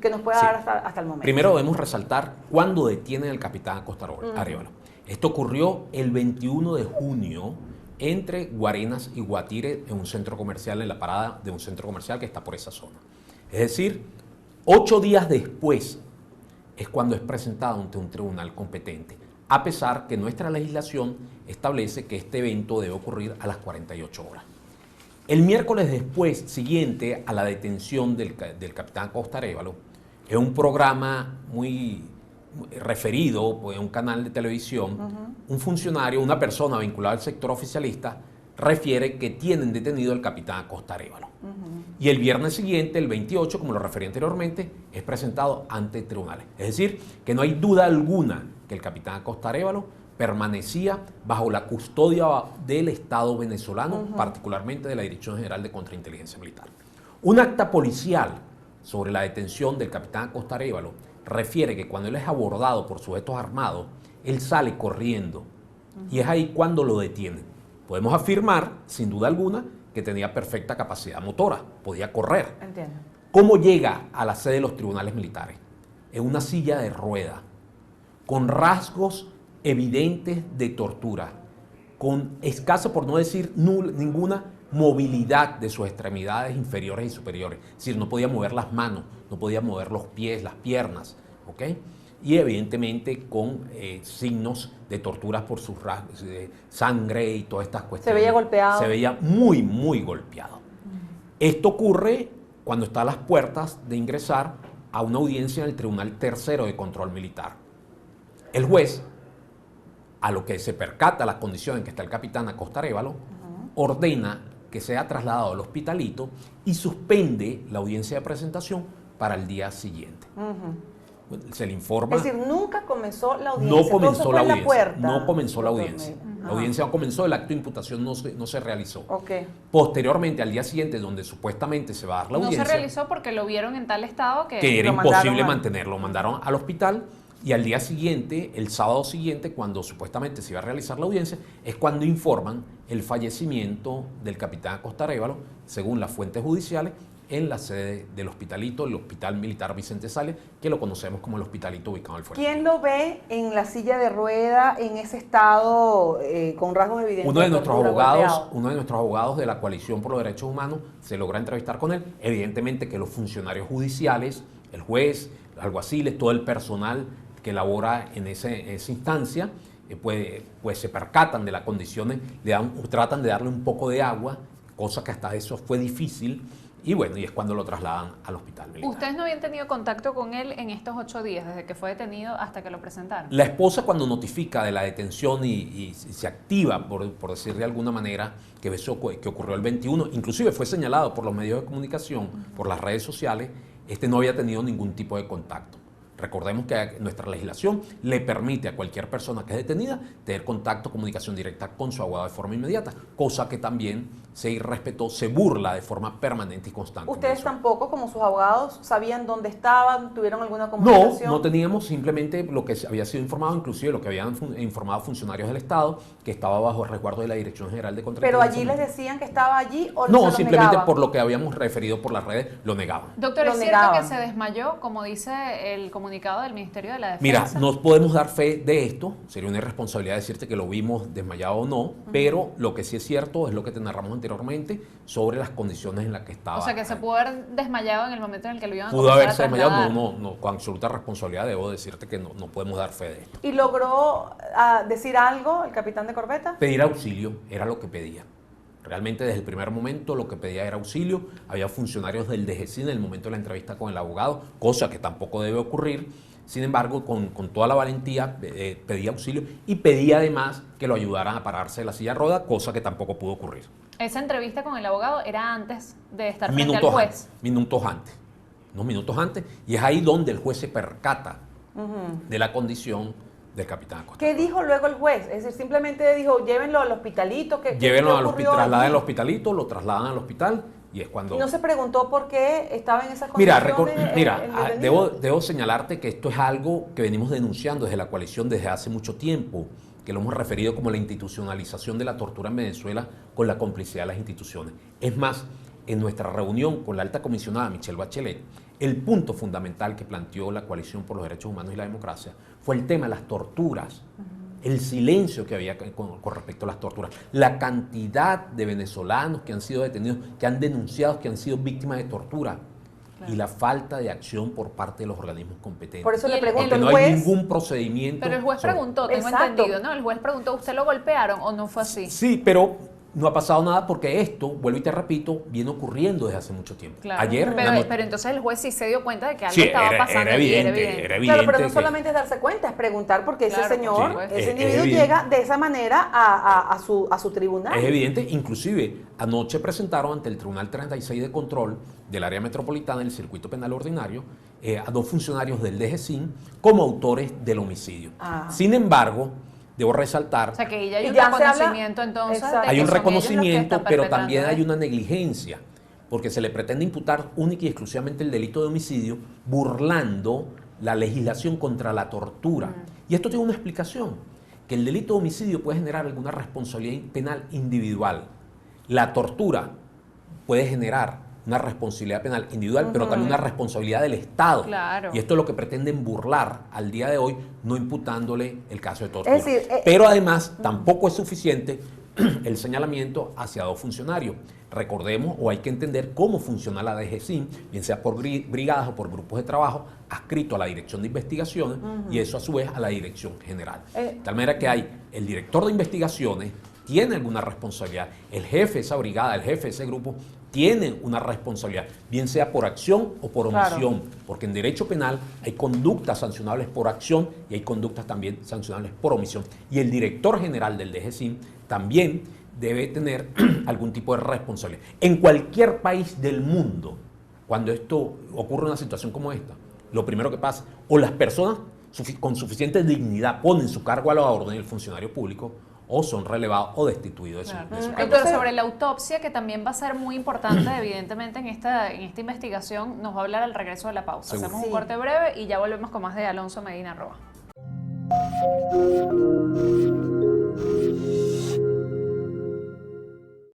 que nos pueda dar hasta el momento. Primero debemos resaltar cuándo detienen al capitán Acosta Arévalo. Esto ocurrió el 21 de junio entre Guarenas y Guatire en un centro comercial, en la parada de un centro comercial que está por esa zona. Es decir, 8 días después es cuando es presentado ante un tribunal competente, a pesar que nuestra legislación establece que este evento debe ocurrir a las 48 horas. El miércoles después, siguiente a la detención del capitán Acosta Arévalo, es un programa muy referido en un canal de televisión, un funcionario, una persona vinculada al sector oficialista, refiere que tienen detenido al capitán Acosta Arévalo. Y el viernes siguiente, el 28, como lo referí anteriormente, es presentado ante tribunales. Es decir, que no hay duda alguna que el capitán Acosta Arévalo permanecía bajo la custodia del Estado venezolano, particularmente de la Dirección General de Contrainteligencia Militar. Un acta policial sobre la detención del capitán Acosta Arévalo refiere que cuando él es abordado por sujetos armados, él sale corriendo y es ahí cuando lo detienen. Podemos afirmar, sin duda alguna, que tenía perfecta capacidad motora, podía correr. Entiendo. ¿Cómo llega a la sede de los tribunales militares? En una silla de rueda, con rasgos evidentes de tortura, con escasa, por no decir ninguna movilidad de sus extremidades inferiores y superiores. Es decir, no podía mover las manos, no podía mover los pies, las piernas, ¿ok? Y evidentemente con signos de torturas por sus rasgos, de sangre y todas estas cuestiones. Se veía golpeado. Se veía muy, muy golpeado. Esto ocurre cuando está a las puertas de ingresar a una audiencia en el Tribunal Tercero de Control Militar. El juez, a lo que se percata las condiciones en que está el capitán Acosta Arévalo, ordena que sea trasladado al hospitalito y suspende la audiencia de presentación para el día siguiente. Se le informa. Es decir, nunca comenzó la audiencia. No comenzó la audiencia. puerta. No comenzó la audiencia. La audiencia comenzó, el acto de imputación no se realizó. Okay. Posteriormente, al día siguiente, donde supuestamente se va a dar la audiencia. No se realizó porque lo vieron en tal estado que era imposible mantenerlo. Lo mandaron al hospital. Y al día siguiente, el sábado siguiente, cuando supuestamente se iba a realizar la audiencia, es cuando informan el fallecimiento del capitán Acosta Arévalo, según las fuentes judiciales, en la sede del hospitalito, el Hospital Militar Vicente Sales, que lo conocemos como el hospitalito ubicado en el Fuerte. ¿Quién lo ve en la silla de rueda, en ese estado, con rasgos evidentes? Uno de nuestros abogados de la Coalición por los Derechos Humanos se logra entrevistar con él. Evidentemente que los funcionarios judiciales, el juez, los alguaciles, todo el personal que labora en esa instancia, pues se percatan de las condiciones, tratan de darle un poco de agua, cosa que hasta eso fue difícil, y bueno, y es cuando lo trasladan al hospital militar. ¿Ustedes no habían tenido contacto con él en estos 8 días, desde que fue detenido hasta que lo presentaron? La esposa, cuando notifica de la detención y se activa, por decir de alguna manera, que ocurrió el 21, inclusive fue señalado por los medios de comunicación, por las redes sociales, no había tenido ningún tipo de contacto. Recordemos que nuestra legislación le permite a cualquier persona que es detenida tener contacto, comunicación directa con su abogado de forma inmediata, cosa que también se irrespetó, se burla de forma permanente y constante. ¿Ustedes tampoco, como sus abogados, sabían dónde estaban? ¿Tuvieron alguna comunicación? No teníamos, simplemente lo que había sido informado, inclusive lo que habían informado funcionarios del Estado, que estaba bajo el resguardo de la Dirección General de Contrainteligencia. ¿Pero allí les decían que estaba allí o no? No, simplemente negaban? Por lo que habíamos referido por las redes, lo negaban. Doctor, Lo ¿es cierto negaban. que se desmayó, como dice el comunicado del Ministerio de la Defensa? Mira, no podemos dar fe de esto, sería una irresponsabilidad decirte que lo vimos desmayado o no, pero lo que sí es cierto es lo que te narramos anteriormente sobre las condiciones en las que estaba. O sea, que se pudo haber desmayado en el momento en el que lo iban a Pudo comenzar haberse a desmayado, trasladar. no, con absoluta responsabilidad debo decirte que no podemos dar fe de esto. ¿Y logró decir algo el capitán de corbeta? Pedir auxilio era lo que pedía. Realmente desde el primer momento lo que pedía era auxilio. Había funcionarios del DGCIN en el momento de la entrevista con el abogado, cosa que tampoco debe ocurrir. Sin embargo, con toda la valentía pedía auxilio y pedía además que lo ayudaran a pararse de la silla de ruedas, cosa que tampoco pudo ocurrir. Esa entrevista con el abogado era antes de estar frente al juez. Minutos antes. Y es ahí donde el juez se percata de la condición del capitán Acosta. ¿Qué dijo luego el juez? Es decir, simplemente dijo, llévenlo al hospitalito. Llévenlo al hospital, trasladen al hospitalito, lo trasladan al hospital y es cuando... ¿Y no se preguntó por qué estaba en esas condiciones? Mira, debo señalarte que esto es algo que venimos denunciando desde la coalición desde hace mucho tiempo, que lo hemos referido como la institucionalización de la tortura en Venezuela con la complicidad de las instituciones. Es más, en nuestra reunión con la alta comisionada Michelle Bachelet, El punto fundamental que planteó la Coalición por los Derechos Humanos y la Democracia fue el tema de las torturas, el silencio que había con respecto a las torturas, la cantidad de venezolanos que han sido detenidos, que han denunciado que han sido víctimas de tortura. Claro. Y la falta de acción por parte de los organismos competentes. Por eso le pregunto, porque no hay ningún procedimiento. Pero el juez preguntó, tengo entendido, ¿no? El juez preguntó, ¿usted lo golpearon o no fue así? Sí, pero no ha pasado nada porque esto, vuelvo y te repito, viene ocurriendo desde hace mucho tiempo. Claro. Ayer, pero entonces el juez sí se dio cuenta de que algo estaba pasando. Era evidente. Claro, pero no solamente es darse cuenta, es preguntar porque claro, ese señor, sí, ese individuo llega de esa manera a su tribunal. Es evidente, inclusive anoche presentaron ante el Tribunal 36 de Control del Área Metropolitana del Circuito Penal Ordinario a 2 funcionarios del DGCIN como autores del homicidio. Sin embargo, debo resaltar... O sea, que ya hay un reconocimiento entonces. Hay un reconocimiento, pero también hay una negligencia, porque se le pretende imputar única y exclusivamente el delito de homicidio, burlando la legislación contra la tortura. Y esto tiene una explicación, que el delito de homicidio puede generar alguna responsabilidad penal individual. La tortura puede generar una responsabilidad penal individual, pero también una responsabilidad del Estado. Claro. Y esto es lo que pretenden burlar al día de hoy, no imputándole el caso de tortura. Es decir, pero además, tampoco es suficiente el señalamiento hacia 2 funcionarios. Recordemos, o hay que entender cómo funciona la DGCIN, bien sea por brigadas o por grupos de trabajo, adscrito a la Dirección de Investigaciones y eso a su vez a la Dirección General. De tal manera que hay el director de investigaciones, tiene alguna responsabilidad, el jefe de esa brigada, el jefe de ese grupo, tienen una responsabilidad, bien sea por acción o por omisión, porque en derecho penal hay conductas sancionables por acción y hay conductas también sancionables por omisión. Y el director general del DGCIN también debe tener algún tipo de responsabilidad. En cualquier país del mundo, cuando esto ocurre una situación como esta, lo primero que pasa, o las personas con suficiente dignidad ponen su cargo a la orden del funcionario público, o son relevados o destituidos de su cargo. Doctor, sobre la autopsia, que también va a ser muy importante, evidentemente, en esta investigación, nos va a hablar al regreso de la pausa. Seguro. Hacemos un corte breve y ya volvemos con más de Alonso Medina Roa.